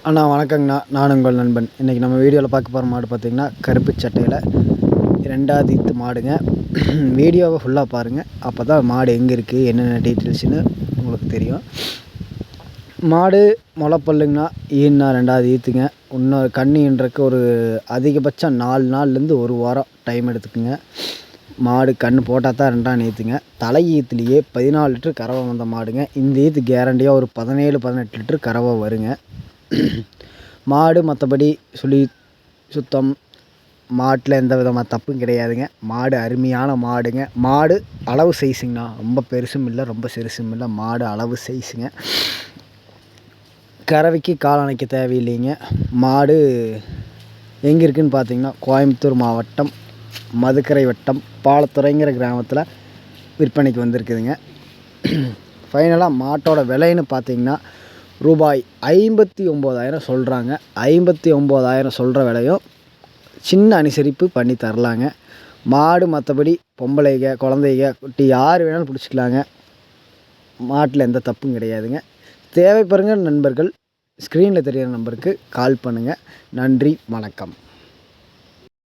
அண்ணா வணக்கங்கண்ணா. நான் உங்கள் நண்பன். இன்றைக்கி நம்ம வீடியோவில் பார்க்க போகிற மாடு பார்த்திங்கன்னா கருப்பு சட்டையில் 2வது ஈத்து மாடுங்க. வீடியோவை ஃபுல்லாக பாருங்கள். அப்போ தான் மாடு எங்கே இருக்குது, என்னென்ன டீட்டெயில்ஸ்னு உங்களுக்கு தெரியும். மாடு முளைப்பல்லுங்கண்ணா. ஈன்னா 2வது ஈத்துங்க. இன்னும் கன்னின்றக்கு ஒரு அதிகபட்சம் 4 நாள்லேருந்து 1 வாரம் டைம் எடுத்துக்குங்க. மாடு கன்று போட்டால் தான் 2ஆம் ஈத்துங்க. தலை ஈத்துலேயே 14 லிட்டர் கறவை வந்த மாடுங்க. இந்த ஈத்து கேரண்டியாக ஒரு 17-18 லிட்டர் கறவை வருங்க. மாடு மற்றபடி சுத்தம், மாட்டில் எந்த விதமான தப்பும் கிடையாதுங்க. மாடு அருமையான மாடுங்க. மாடு அளவு சைஸுங்கண்ணா. ரொம்ப பெருசும் இல்லை, ரொம்ப சிறுசும் இல்லை. மாடு அளவு சைஸுங்க. கறவைக்கு காலணைக்க தேவையில்லைங்க. மாடு எங்கே இருக்குதுன்னு பார்த்தீங்கன்னா கோயம்புத்தூர் மாவட்டம் மதுக்கரை வட்டம் பாலத்துறைங்கிற கிராமத்தில் விற்பனைக்கு வந்திருக்குதுங்க. ஃபைனலாக மாட்டோட விலைன்னு பார்த்தீங்கன்னா ரூபாய் 59,000 சொல்கிறாங்க. 59,000 சொல்கிற விலையும் சின்ன அனுசரிப்பு பண்ணி தரலாங்க. மாடு மற்றபடி பொம்பளைங்க, குழந்தைங்க, குட்டி யார் வேணாலும் பிடிச்சிக்கலாங்க. மாட்டில் எந்த தப்பும் கிடையாதுங்க. தேவைப்படுங்க நண்பர்கள் ஸ்க்ரீனில் தெரிகிற நம்பருக்கு கால் பண்ணுங்கள். நன்றி, வணக்கம்.